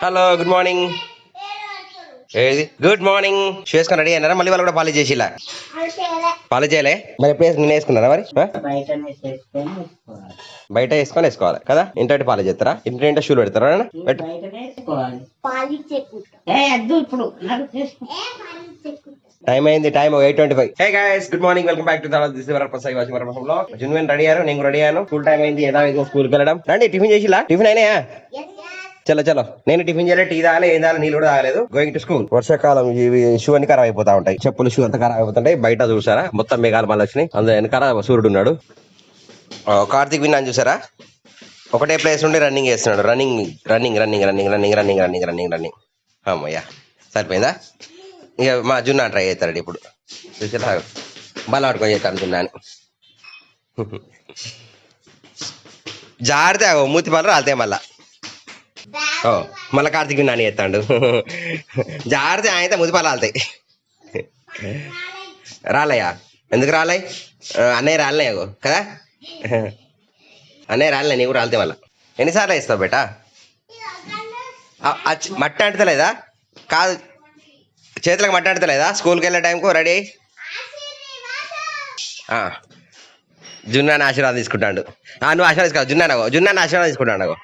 Hello good morning. ఏది good morning చేసుకొని ready అయినారా? మళ్ళీ వాళ్ళు కూడా పాలిష్ చేసిలా? పాలిష్ చేయలే మరి ఎప్పుడు నేను వేసుకున్నారా? మరి బయట వేసుకొని వేసుకోవాలి కదా? ఇంటి పాలిష్ చేస్తారా? ఇంటి షూలు పెడతారా? టైం అయింది, time 8:25. Hey guys good morning, welcome back to జున్వెన్ రెడీ అయ్యారు, నేను రెడీ అయ్యాను. స్కూల్ టైం అయింది, ఏదో స్కూల్కి వెళ్ళడం. రండి టిఫిన్ చేసిలా? టిఫిన్ అయినాయా? చలో చలో. నేను టిఫిన్ చేయలేదు, టీ తాగలే, ఏం తాగలే, నీళ్ళు కూడా తాగలేదు. Going to school. వర్షాకాలం ఇవి షూ అన్ని ఖరాబ్ అయిపోతా ఉంటాయి, చెప్పులు షూ అంతా ఖరాబ్ అయిపోతుంటాయి. బయట చూసారా మొత్తం మేఘాలు మళ్ళీ వచ్చినాయి, అందులో వెనకాల సూర్యుడు ఉన్నాడు. కార్తీక్ విన్నాను చూసారా, ఒకటే ప్లేస్ నుండి రన్నింగ్ చేస్తున్నాడు. Running running running running running running running running running. అమ్మయ్యా సరిపోయిందా? ఇక మా జున్నా ట్రై చేస్తాడు ఇప్పుడు. చూసారా బలం ఆడుకొని చేస్తాను జున్నాని. జారితే మూతి పనులు రాలితే మళ్ళా. మళ్ళీ కార్తీక్ నాని ఎత్తాడు. జాగ్రత్త ఆయన ముదిపాలు రాలుతాయి. రాలయ్యా? ఎందుకు రాలే? అన్నయ్య రాలే కదా? అన్నయ్య రాలే, నీకు రాలితే మళ్ళా. ఎన్నిసార్లు వేస్తావు బేటా? మట్టి అంటలేదా? కాదు, చేతులకు మట్టి అంటలేదా? స్కూల్కి వెళ్ళే టైంకు రెడీ అయ్యి జున్నాని ఆశీర్వాదం తీసుకుంటాడు. నువ్వు ఆశీర్వాదం తీసుకో, జున్నాని ఆశీర్వాదం తీసుకుంటాడు.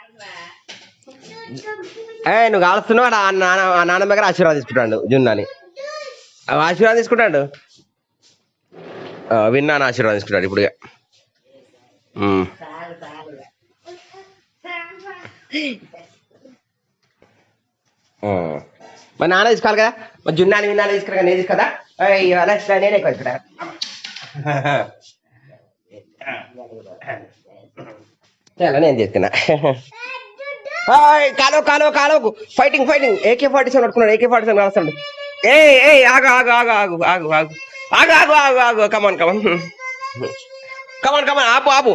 నువ్వు కాలుస్తున్నావు, నాన్నమ్మ దగ్గర ఆశీర్వాదం తీసుకుంటాడు. జున్నాని ఆశీర్వాదం తీసుకుంటాడు. విన్నాను ఆశీర్వాదం తీసుకుంటాడు ఇప్పుడు. మరి నాన్న తీసుకోవాలి కదా, మరి జున్నాని విన్నాను తీసుకురా. నేను తీసుకోదా? నేనే ఎక్కువ ఇక్కడ. చాలా నేను తీసుకున్నా. కాలో కాలో కాలో ఫైటింగ్ ఫైటింగ్. AK-47 పట్టుకున్నాడు, AK-47 కాలుస్తాడు. ఆగు ఆగు ఆగు ఆగు ఆగు ఆగు ఆగు ఆగు ఆగు ఆగు కమాన్ కమాన్ కమాన్ కమాన్ ఆపు ఆపు.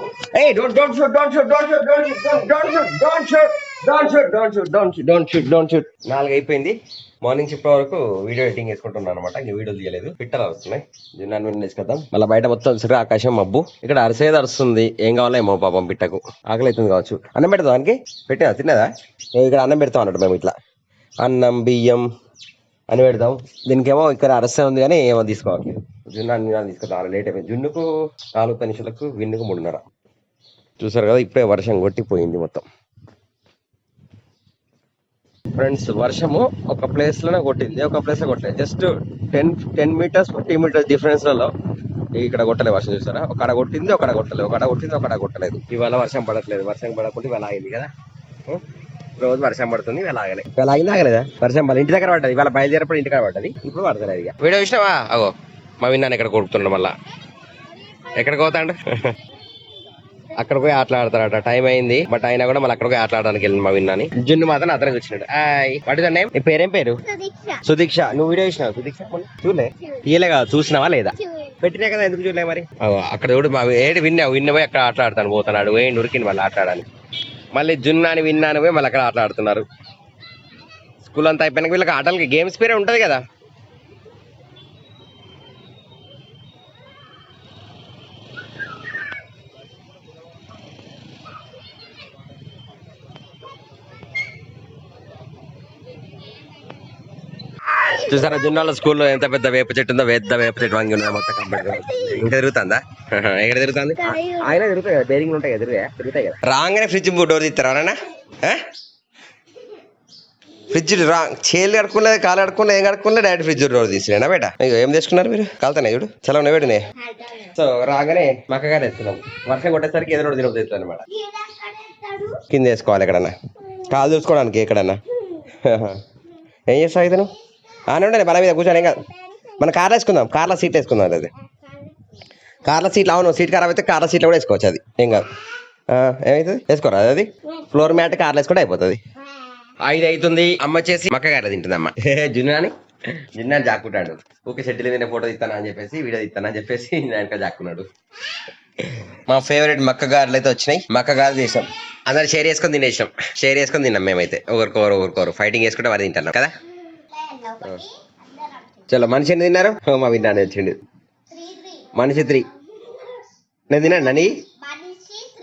Don't shoot don't shoot don't shoot don't shoot don't shoot don't shoot don't shoot don't shoot don't shoot don't shoot. 4 అయిపోయింది. మార్నింగ్ షిఫ్ట్ వరకు వీడియో ఎడిటింగ్ చేసుకుంటున్నాను అనమాట. ఇంక వీడియోలు తీయలేదు, పిట్టలు వస్తున్నాయి. జున్నాను వేసుకొద్దాం. మళ్ళీ బయట మొత్తం సరే ఆకాశం మబ్బు. ఇక్కడ అరిసేది అరుస్తుంది, ఏం కావాలో ఏమో పాపం పిట్టకు. ఆకలి అవుతుంది కావచ్చు. అన్నం పెడతాం దానికి. పెట్టినా తిన్నదా? ఇక్కడ అన్నం పెడతాం అన్నట్టు మేము. ఇట్లా అన్నం బియ్యం అని పెడతాం. దీనికేమో ఇక్కడ అరసే ఉంది కానీ ఏమో తీసుకోవాలి. జున్నాను తీసుకొద్దాం. లేట్ అయిపోయింది. జున్నుకు 4 నిమిషాలకు, విన్నుకు 3:30. చూసారు కదా, ఇప్పుడే వర్షం కొట్టిపోయింది మొత్తం. ఫ్రెండ్స్ వర్షము ఒక ప్లేస్ లోనే కొట్టింది, ఒక ప్లేస్ లో కొట్టలేదు. జస్ట్ 10 మీటర్స్ 50 మీటర్స్ డిఫరెన్స్ లలో ఇక్కడ కొట్టలేదు వర్షం. చూసారా, ఒక ఆడ కొట్టింది, ఒక ఆడ కొట్టలేదు, ఒక ఆడ కొట్టింది, ఒక ఆడ కొట్టలేదు. ఇవాళ వర్షం పడట్లేదు. వర్షం పడకుండా ఇవాళ ఆగింది కదా. రోజు వర్షం పడుతుంది, ఇవాళ ఆగలేదు. ఇవాళ ఆగింది ఆగలేదా వర్షం? మళ్ళీ ఇంటి దగ్గర పడ్డది. ఇవాళ బయలుదేరప్పుడు ఇంటి దగ్గర పడ్డది, ఇప్పుడు పడతలేదు. ఇక వీడియో చూసినావా? అగో మా విన్నాను ఎక్కడ కొడుతున్నాడు. మళ్ళా ఎక్కడికి పోతాడు? అక్కడ పోయి ఆటలాడతాడట. టైం అయింది బట్ అయినా కూడా మళ్ళీ అక్కడ పోయి ఆటలాడడానికి వెళ్ళింది మా విన్నాని. జున్ను మాత్రం అతనే వచ్చినాడు. వాటి నేమ్, నీ పేరేం పేరు? సుదీక్ష. నువ్వు వీడియో చూసినావు సుదీక్ష? చూడలే? తీయలేగా? చూసినావా లేదా? పెట్టినా కదా, ఎందుకు చూడలే మరి? అక్కడ చూడు మా విన్న పోయి అక్కడ ఆటలాడతాను పోతున్నాడు. వేయండి ఉరికింది వాళ్ళు ఆటలాడాలి. మళ్ళీ జున్నాని విన్నాను పోయి మళ్ళీ అక్కడ ఆటలాడుతున్నారు. స్కూల్ అంతా అయిపోయినాక వీళ్ళకి ఆటలకి గేమ్స్ పీరియడ్ ఉంటది కదా. చూసారా జున్నాల స్కూల్లో ఎంత పెద్ద వేప చెట్టు ఉందో? వేప చెట్టు వంగి ఉన్నది మొత్తం కంప్లీట్. ఇంకా తిరుగుతుందా? ఎక్కడ తిరుగుతుంది? ఆయన తిరుగుతాయి కదా, బేరింగ్లు ఉంటాయి కదా, తిరుగుతాయి కదా. రాగానే ఫ్రిడ్జ్ డోర్ తీస్తారా? ఫ్రిడ్జ్ చేలు కడుకోలేదు, కాలు కడుకోలేదు, ఏం కడుకోలేదు, డైరెక్ట్ ఫ్రిడ్జ్ డోర్ తీసినా బేట. ఏం తీసుకున్నారు మీరు? కాలుతానే చూడు, చలవనే వేడినే. సో రాగానే మక్కగానే వేస్తున్నాం. వర్షం కొట్టేసరికి ఏదో తిరుగుతుంది అనమాట. కింద వేసుకోవాలి ఎక్కడన్నా, కాలు చూసుకోవడానికి ఎక్కడన్నా. ఏం చేస్తావు ఇతను? ఉండండి బల మీద కూర్చొని. ఏం కాదు, మన కార్లో వేసుకుందాం. కార్లో సీట్ వేసుకుందాం. అది కార్లో సీట్లు, అవును సీట్ ఖరాబ్ అయితే కార్లో సీట్లో కూడా వేసుకోవచ్చు. అది ఏం కాదు. ఏమవుతుంది? వేసుకోరా అది ఫ్లోర్ మ్యాట్ కార్లో వేసుకుంటే అయిపోతుంది. 5 అవుతుంది. అమ్మ వచ్చేసి మక్క గారెలు తింటుంది అమ్మ. జున్నాని జాక్కుంటాడు. ఓకే సెటిల్ మీద ఫోటో తీస్తానా అని చెప్పేసి, వీడియో తీస్తానా అని చెప్పేసి ఆయన జాక్కున్నాడు. మా ఫేవరెట్ మక్క గారెలు అయితే వచ్చినాయి. మక్క గారెలు చేసాం, అందరు షేర్ చేసుకొని తినేసాం. షేర్ చేసుకొని తిన్నాం మేమైతే. ఒకరికొకరు ఫైటింగ్ చేసుకుంటే మరి తింటున్నాం కదా. చలో మనిషి ఎన్ని తిన్నారు? మా విన్నాను వచ్చిండు. మనిషి 3. నేను తినండి అని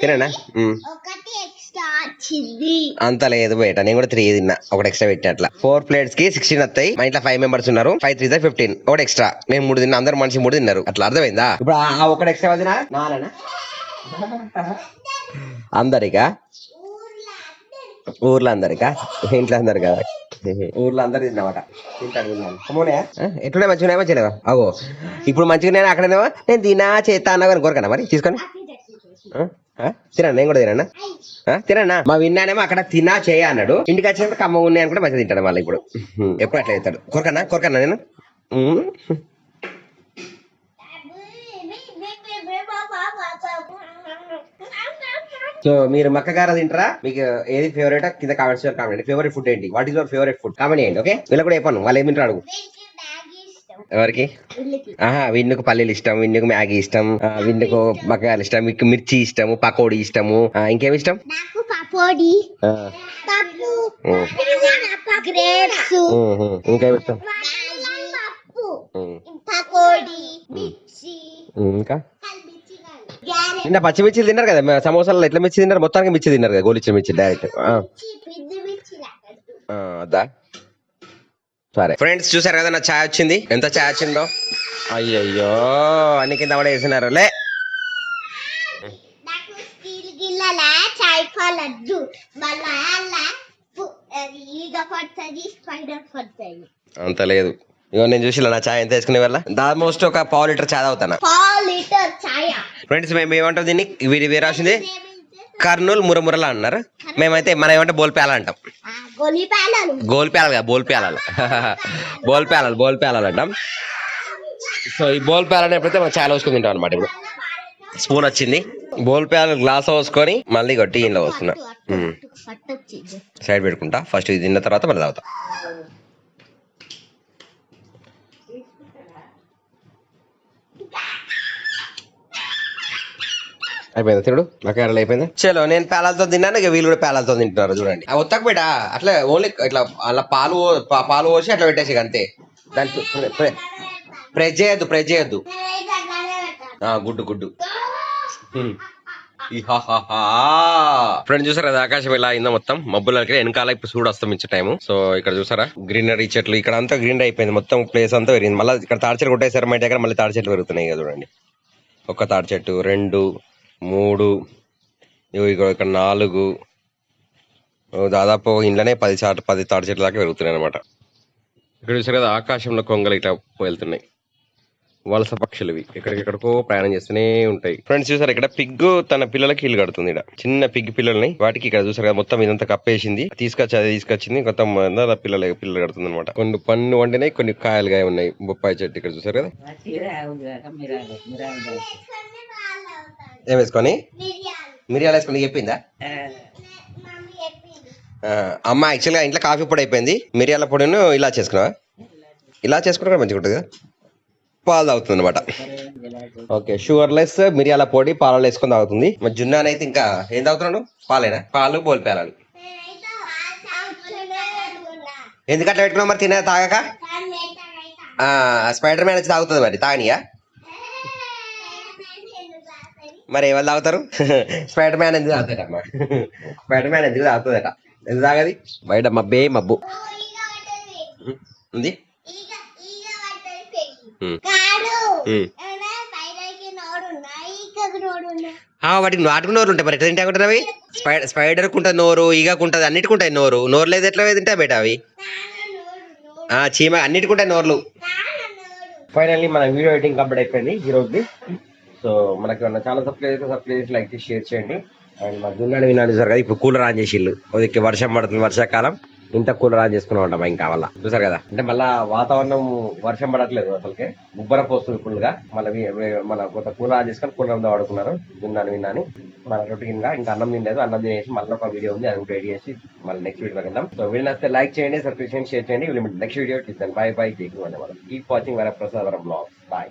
తినన్నా? అంత లేదు బయట, నేను కూడా 3 తిన్నా, ఒకటి ఎక్స్ట్రా పెట్టి అట్లా. 4 ప్లేట్స్ కి 16 వస్తాయి. మా ఇంట్లో 5 మెంబర్స్ ఉన్నారు. 5 3 15, ఒకటి ఎక్స్ట్రా. నేను 3 తిన్నా, అందరు మనిషి 3 తిన్నారు. అట్లా అర్థమైందా? ఇప్పుడు ఒకటి ఎక్స్ట్రా వదినా నానా అందరికా? ఊర్లో అందరికా? ఇంట్లో అందరు కదా? ఊర్లో అందరు తిన్నమాట. తింటాడు ఎట్లున్నా మంచిగా మంచిగా అగో ఇప్పుడు మంచిగా నేను అక్కడనేమో నేను తినా చేస్తా అన్నా కానీ కోరకనా మరి తీసుకొని తినండి. నేను కూడా తినన్నా తినన్నా. మా విన్నానేమో అక్కడ తినా చేయ అన్నాడు. ఇంటికి వచ్చినప్పుడు కమ్మ ఉన్నాయి అని కూడా మంచిగా తింటాడు మళ్ళీ. ఇప్పుడు ఎప్పుడు అట్లా చేస్తాడు. కోరకన్నా నేను సో మీరు మక్కగార తింటారా? మీకు ఏది ఫేవరెట్ కింద కామెంట్స్ కామెంట్. ఫేవరెట్ ఫుడ్ ఏంటి? What is your favourite food? Comment చేయండి. ఓకే వీళ్ళకి కూడా చెప్పాను, వాళ్ళు ఏమి తింటారు అడుగు. ఎవరికి? విన్నుకు పల్లీలు ఇష్టం, విన్నుకు మ్యాగీ ఇష్టం, విన్నుకు మక్కగాయలు ఇష్టం, మీకు మిర్చి ఇష్టము, పకోడీ ఇష్టము, ఇంకేమి ఇష్టం? ఇంకేమి ఇష్టం? ఇంకా నిన్న పచ్చిమిర్చి తిన్నారు కదా సమోసాలు. ఎట్లా మిర్చి తిన్నారు? మొత్తానికి మిర్చి తిన్నారు కదా, గోలిచ్చిన మిర్చి డైరెక్ట్. అదా సరే ఫ్రెండ్స్, చూసారు కదా నా ఛాయ్ వచ్చింది. ఎంత ఛాయ్ వచ్చిందో. అయ్యయ్యో అన్ని కింద కూడా వేసినారు లే. అంత లేదు. ఇగో నేను చూసి నా ఛాయ్ ఎంత వేసుకునే వల్ల ఆల్మోస్ట్ ఒక ½ లీటర్ ఛాయ్ అవుతాను ఫ్రెండ్స్. మేము ఏమంటాం దీన్ని, వీడి వేరే రాసింది కర్నూలు మురమురలా అన్నారు. మేమైతే మనం ఏమంటే బోల్పేల అంటాం. గోల్పేలాలు బోల్పేలాలు బోల్పేలాలు అంటాం. సో ఈ బోల్పేలని ఎప్పుడైతే మనం ఛాయ్ పోసుకొని తింటాం అనమాట. ఇప్పుడు స్పూన్ వచ్చింది, బోల్పేల గ్లాస్ పోసుకొని మళ్ళీ టీ ఇంట్లో వస్తున్నా. సైడ్ పెట్టుకుంటా ఫస్ట్, ఇది తిన్న తర్వాత మళ్ళీ తాగుతా. అయిపోయింది తిరుడు, మకాయలు అయిపోయింది. చలో నేను పేలాలతో తిన్నాను, ఇక వీళ్ళు కూడా పేలాలతో తింటున్నారు. చూడండి ఒత్తకు బిడ్డ అట్లా ఓన్లీ ఇట్లా అలా పాలు పోసి అట్లా పెట్టేసి అంతే. దానికి ప్రెస్ చేయొద్దు. గుడ్డు ఫ్రెండ్ చూసారా కదా ఆకాశం ఎలా అయిందో. మొత్తం మబ్బులకి వెనకాల ఇప్పుడు చూడు అస్తమించే టైము. సో ఇక్కడ చూసారా గ్రీనరీ చెట్లు, ఇక్కడ అంతా గ్రీనరీ అయిపోయింది. మొత్తం ప్లేస్ అంతా పెరిగింది. మళ్ళీ ఇక్కడ తాడి చెట్లు కొట్టేసారు మా దగ్గర, మళ్ళీ తాడి చెట్లు పెరుగుతున్నాయి కదా చూడండి. ఒక తాడి చెట్టు, 2 3 ఇక్కడ 4, దాదాపు ఇంట్లోనే 10 తాడి చెట్ల దాకా పెరుగుతున్నాయి అనమాట. ఇక్కడ చూసారు కదా ఆకాశంలో కొంగలు ఇట్లా వెళ్తున్నాయి. వలస పక్షులు ఇవి ఎక్కడికెక్కడికో ప్రయాణం చేస్తూనే ఉంటాయి. ఫ్రెండ్స్ చూసారు ఇక్కడ పిగ్ తన పిల్లలకి ఇల్లు కడుతుంది. ఇక్కడ చిన్న పిగ్ పిల్లల్ని వాటికి ఇక్కడ చూసారు కదా మొత్తం ఇదంతా కప్పేసింది. తీసుకొచ్చింది కొత్త పిల్లలు కడుతుంది అనమాట. కొన్ని పన్ను వండినాయి, కొన్ని కాయలుగా ఉన్నాయి. బొప్పాయి చెట్టు ఇక్కడ చూసారు కదా. ఏం వేసుకొని మిరియాలు వేసుకొని చెప్పిందా అమ్మ? యాక్చువల్ గా ఇంట్లో కాఫీ పొడి అయిపోయింది, మిరియాల పొడిను ఇలా చేసుకున్నావా? ఇలా చేసుకుంటే మంచిగా ఉంటుంది కదా. పాలు తాగుతుంది అనమాట. ఓకే షుగర్ లెస్ మిరియాల పొడి పాలలో వేసుకొని తాగుతుంది. మరి జున్నాన్ అయితే ఇంకా ఏం తాగుతున్నాడు? పాలేనా? పాలు బోల్పేలాలు. ఎందుకట్లా పెట్టుకున్నావు మరి తినే తాగాక? స్పైడర్ మ్యాన్ వచ్చి తాగుతుంది మరి, తాగనియా? మరి ఎవరు తాగుతారు? స్పైడర్ మ్యాన్ ఎందుకు తాగుతాడమ్మా? స్పైడర్ మ్యాన్ ఎందుకు తాగుతుందట? ఎందుకు తాగది? బయట మబ్బే మబ్బు ఉంది. వాటికి నాటుకు నోరు ఉంటాయి మరి ఎట్లా తింటే ఉంటాయి అవి? స్పైడర్ కుంటది నోరు, ఈగకుంటది, అన్నిటికుంటాయి నోరు. నోరు లేదు ఎట్లా తింటా బయట అవి? చీమ అన్నిటికుంటాయి నోర్లు. ఫైనల్లీ మన వీడియో ఎడిటింగ్ కంప్లీట్ అయిపోయింది ఈ రోజుది. సో మనకి చాలా సబ్స్క్రైబ్ లైక్ చేసి షేర్ చేయండి. అండ్ మా దున్నాడు విన్నాడు చూసారు కదా. ఇప్పుడు కూలర్ ఆన్ చేసిళ్ళు, వర్షం పడుతుంది, వర్షాకాలం ఇంత కూలర్ ఆన్ చేసుకుని ఉంటాం ఇంకా వల్ల. చూసారు కదా, అంటే మళ్ళా వాతావరణం వర్షం పడట్లేదు అసలుకే, ముబ్బర పోస్తుంది ఫుల్ గా. మళ్ళీ మన కొత్త కూలర్ ఆన్ చేసుకొని కూలర్ అంతా వాడుకున్నారు. విన్నాను మన రొటీన్ గా. ఇంకా అన్నం తినలేదు, అన్నం తినేసి మళ్ళీ ఒక వీడియో ఉంది, అది రెడీ చేసి మళ్ళీ నెక్స్ట్ వీడియోకి వెళ్దాం. సో వీడియో నచ్చితే లైక్ చేయండి, సబ్స్క్రైబ్ చేయండి, షేర్ చేయండి. Next video bye keep watching Varaprasad blogs. Bye.